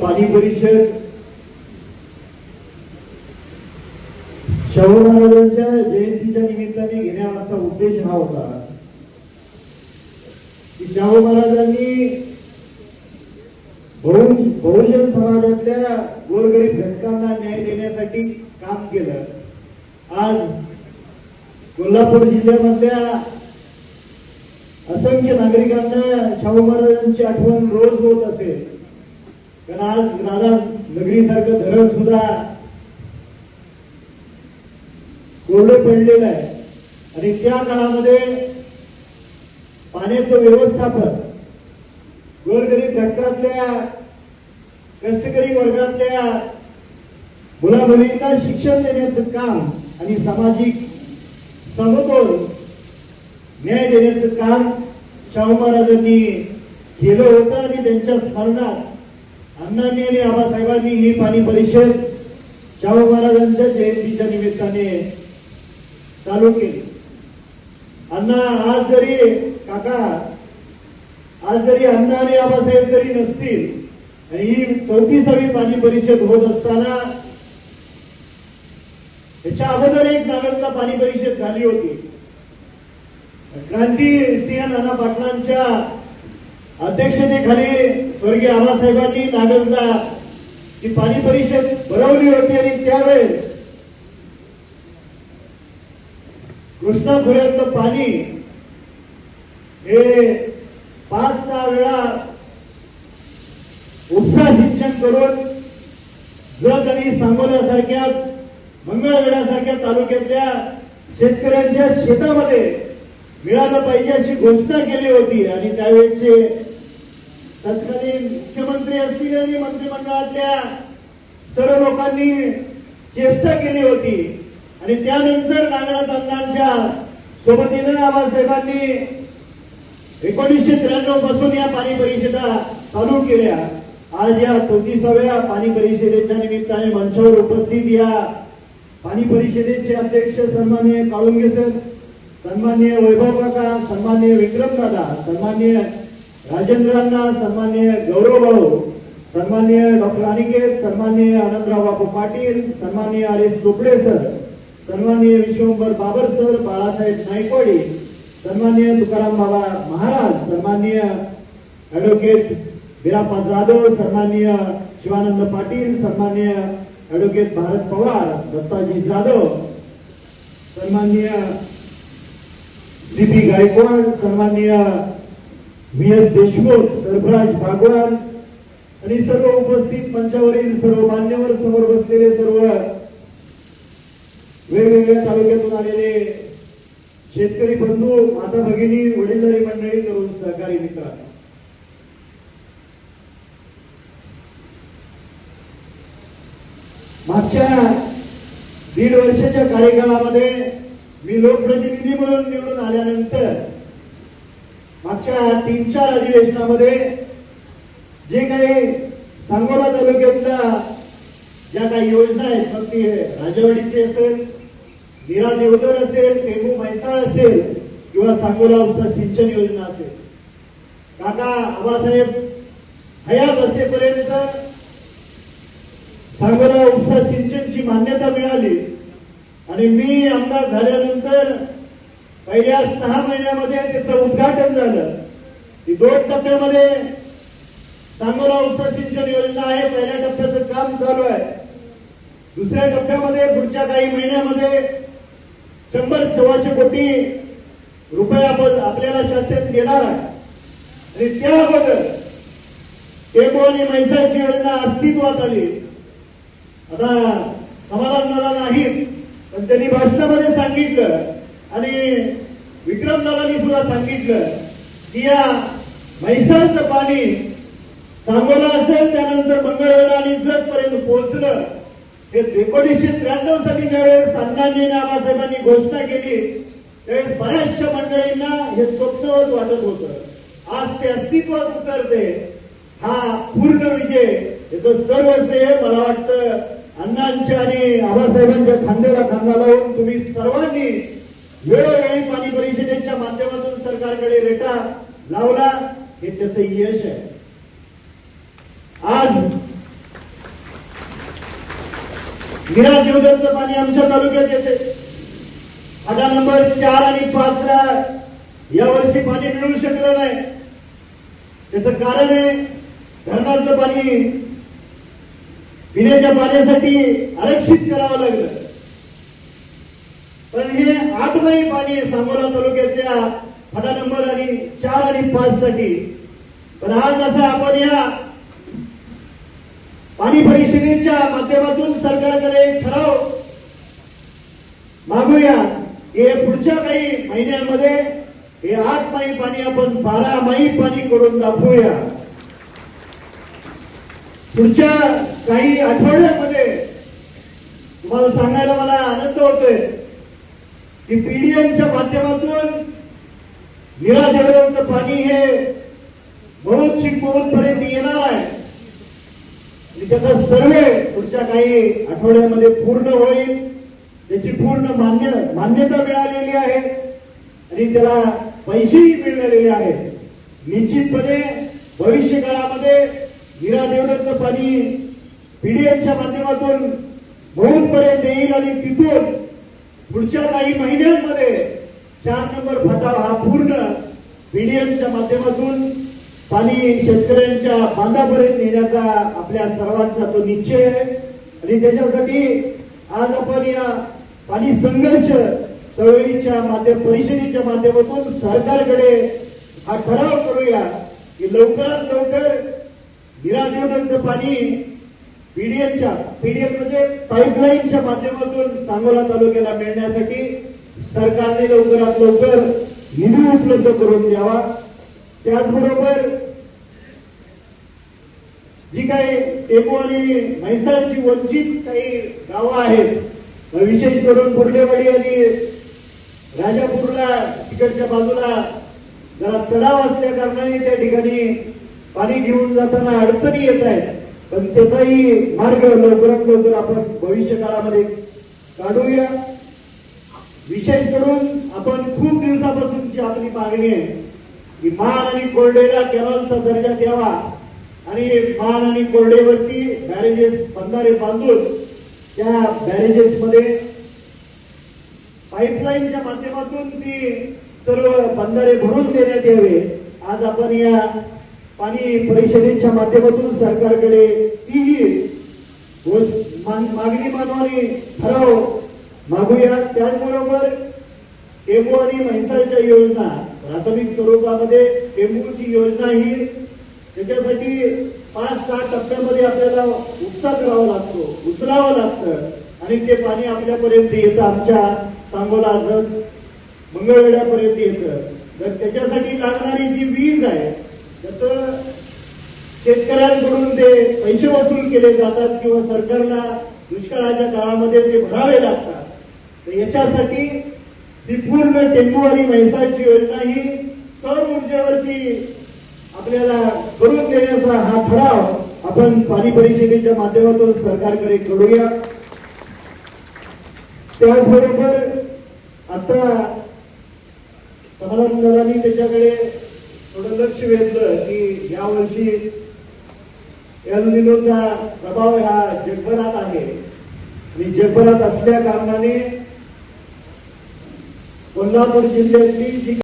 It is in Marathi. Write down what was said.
पाणी परिषद शाहू महाराजांच्या जयंतीच्या निमित्ताने घेण्यामागचा उद्देश हा होता की शाहू महाराजांनी बहुजन समाजातल्या गोरगरीब घटकांना न्याय देण्यासाठी काम केलं. आज कोल्हापूर जिल्ह्यामधल्या असंख्य नागरिकांना शाहू महाराजांची आठवण रोज होत असेल. कारण आज राधा नगरीसारखं धरण सुद्धा कोरडं पडलेलं आहे आणि त्या काळामध्ये पाण्याचं व्यवस्थापन गोरगरीब घटकातल्या कष्टकरी वर्गातल्या मुलामुलींना शिक्षण देण्याचं काम आणि सामाजिक समतोल न्याय देण्याचं काम शाहू महाराजांनी केलं होतं आणि त्यांच्या स्मरणात अण्णांनी आणि आबासाहेबांनी ही पाणी परिषद शाहू महाराजांच्या जयंतीच्या निमित्ताने चालू केली. अण्णा आज जरी अण्णा आणि आबासाहेब जरी नसतील आणि ही 34वी पाणी परिषद होत असताना त्याच्या अगोदर एक नागरिकता पाणी परिषद झाली होती. क्रांतिसिंह नाना पाटलांच्या अध्यक्षतेखाली स्वर्गीय आबासाहेबांनी नागरिकता ही पाणी परिषद भरवली होती आणि त्यावेळेस कृष्णा खोऱ्यातलं पाणी हे 5-6 वेळा उपसा सिंचन करून जत आणि सांगोल्यासारख्या मंगळवेढ्यासारख्या तालुक्यातल्या शेतकऱ्यांच्या शेतामध्ये मिळालं पाहिजे अशी घोषणा केली होती. आणि त्यावेळेचे तत्कालीन मुख्यमंत्री असतील आणि मंत्रिमंडळातल्या सर्व लोकांनी चेष्टा केली होती. आणि त्यानंतर नागनाथ अण्णांच्या सोबतीनं आबासाहेबांनी 1993 पासून या पाणी परिषदा चालू केल्या. आज या 34व्या पाणी परिषदेच्या निमित्ताने मंचावर उपस्थित या पाणी परिषदेचे अध्यक्ष सन्माननीय काळुंगे सर, सन्माननीय वैभव काका, सन्माननीय विक्रम दादा, सन्माननीय राजेंद्र अण्णा, सन्माननीय गौरव भाऊ, सन्माननीय डॉक्टर अनिकेत, सन्माननीय आनंदराव बापू पाटील, सन्माननीय आर.एस. चोपडे सर, सन्माननीय विश्वंभर बाबर सर, बाळासाहेब नायकवाडी, सन्माननीय तुकाराम बाबा महाराज, सन्माननीय ऍडव्होकेट बिराप्पा जाधव, सन्माननीय शिवानंद पाटील, सन्माननीय ऍडव्होकेट भारत पवार, दत्ताजी जाधव, सन्माननीय सी.पी. गायकवाड, सन्माननीय व्ही.एस. देशमुख, सरफराज भागवान आणि सर्व उपस्थित मंचावरील सर्व मान्यवर, समोर बसलेले सर्व वेगवेगळ्या तालुक्यातून आलेले शेतकरी बंधू, माता भगिनी, वडीलधारी मंडळी, तरुण सहकारी मित्र, मागच्या 1.5 वर्षाच्या कार्यकाळामध्ये मी लोकप्रतिनिधी म्हणून निवडून आल्यानंतर मागच्या 3-4 अधिवेशनामध्ये जे काही सांगोला तालुक्यातल्या ज्या काही योजना आहेत, मग ती राजवाडीची असेल, नीरा देवधर असेल, टेंबू म्हैसाळ असेल किंवा सांगोला उपसा सिंचन योजना असेल, काका आबासाहेब हयात असेपर्यंत सांगोला उपसा सिंचनची मान्यता मिळाली. आणि मी आमदार झाल्यानंतर पहिल्या 6 महिन्यामध्ये त्याचं उद्घाटन झालं. 2 टप्प्यामध्ये सांगोला उपसा सिंचन योजना आहे. पहिल्या टप्प्याचं काम चालू आहे. दुसऱ्या टप्प्यामध्ये पुढच्या काही महिन्यामध्ये 100-125 कोटी रुपये आपल्याला शासन देणार आहे. आणि त्या अगोदर टेंबू आणि म्हैसाळची योजना अस्तित्वात आली. आता समाधान मला नाहीत, पण त्यांनी भाषणामध्ये सांगितलं आणि विक्रमदादांनी सुद्धा सांगितलं की या म्हैसाळचं पाणी सांगोला असेल, त्यानंतर मंगळवेढा आणि जत पर्यंत पोहोचलं. हे 1993 साली ज्यावेळेस अण्णांनी आणि आबासाहेबांनी घोषणा केली त्यावेळेस बऱ्याचशा मंडळींना हे स्वप्नवत वाटत होतं. आज ते अस्तित्वात उतरते. हा पूर्ण विजय, याचं सर्व श्रेय मला वाटतं अण्णांच्या आणि आबासाहेबांच्या खांद्याला खांदा लावून तुम्ही सर्वांनी वेळोवेळी पाणी परिषदेच्या माध्यमातून सरकारकडे रेटा लावला, हे त्याचं यश आहे. आज मीरा देवधरचं पाणी आमच्या तालुक्यात येते. आता नंबर 4 आणि 5 ला यावर्षी पाणी मिळू शकलं नाही. त्याचं कारण आहे धरणाचं पाणी पिण्याच्या पाण्यासाठी आरक्षित करावं लागलं. पण हे 8 महिने पाणी सांगोला तालुक्यातल्या फाटा नंबर 4 आणि 5 साठी. पण आज असं आपण या पाणी परिषदेच्या माध्यमातून सरकारकडे एक ठराव मागूया की पुढच्या काही महिन्यांमध्ये हे 8 महिने पाणी आपण 12 महिने पाणी करून दाखवूया. पुढच्या काही आठवड्यांमध्ये तुम्हाला सांगायला मला आनंद होतोय की पीडीएमच्या माध्यमातून मीरा देवधरचं पाणी हे बहुत चिकमोहन पर्यंत येणार आहे. त्याचा सर्वे पुढच्या काही आठवड्यामध्ये पूर्ण होईल. त्याची पूर्ण मान्यता मिळालेली आहे आणि त्याला पैसेही मिळालेले आहेत. निश्चितपणे भविष्य काळामध्ये मीरा देवधरचं पाणी पीडीएमच्या माध्यमातून पर्यंत येईल आणि तिथून पुढच्या काही महिन्यांमध्ये 4 नंबर फाटा हा पूर्ण पीडीएमच्या माध्यमातून पाणी शेतकऱ्यांच्या बांधापर्यंत नेण्याचा आपल्या सर्वांचा तो निश्चय आहे. आणि त्याच्यासाठी आज आपण या पाणी संघर्ष चळवळीच्या परिषदेच्या माध्यमातून सरकारकडे हा ठराव करूया की लवकरात लवकर मीरा देवधरचं पाणी पीडीएम म्हणजे पाईपलाईनच्या माध्यमातून सांगोला तालुक्याला मिळण्यासाठी सरकारने लवकरात लवकर निधी उपलब्ध करून द्यावा. त्याचबरोबर जी काही टेंबू आणि म्हैसाळची वंचित काही गावं आहेत, विशेष करून बुर्लेवाडी आणि राजापूरला तिकडच्या बाजूला जरा चढाव असल्या कारणाने त्या ठिकाणी पाणी घेऊन जाताना अडचणी येत आहेत. पण त्याचाही मार्ग लवकरात लवकर आपण भविष्य काळामध्ये काढूया. विशेष करून आपण खूप दिवसापासूनची आपली मागणी आहे की मान आणि कोरडेला कॅनलचा दर्जा द्यावा आणि मान आणि कोरडेवरती बॅरेजेस बंधारे बांधून त्या बॅरेजेस मध्ये पाईपलाईनच्या माध्यमातून ती सर्व बंधारे भरून देण्यात यावे. आज आपण या पाणी परिषदेच्या माध्यमातून सरकारकडे तीही मागणी मानवानी ठराव मागूया. त्याचबरोबर टेंबू आणि म्हैसाळच्या योजना प्राथमिक स्वरूपामध्ये टेंबूची योजना ही त्याच्यासाठी 5-6 टप्प्यामध्ये आपल्याला उपसा करावा लागतो, उचलावं लागतं आणि ते पाणी आपल्यापर्यंत येतं, आमच्या सांगोला मंगळवेढ्यापर्यंत येतं. तर त्याच्यासाठी लागणारी जी वीज आहे त्याचं शेतकऱ्यांकडून ते पैसे वसूल केले जातात किंवा सरकारला दुष्काळाच्या काळामध्ये ते भरावे लागतात. तर याच्यासाठी ती पूर्ण टेंबू आणि म्हैसाळची योजना ही सौर ऊर्जेवरती आपल्याला करून देण्याचा हा ठराव आपण पाणी परिषदेच्या माध्यमातून सरकारकडे करूया. त्याचबरोबर आता समाधानदारांनी त्याच्याकडे थोडं लक्ष वेधलं की यावर्षी एल निनोचा प्रभाव हा जगभरात आहे आणि जगभरात असल्या कारणाने कोल्हापूर जिल्ह्यातली जी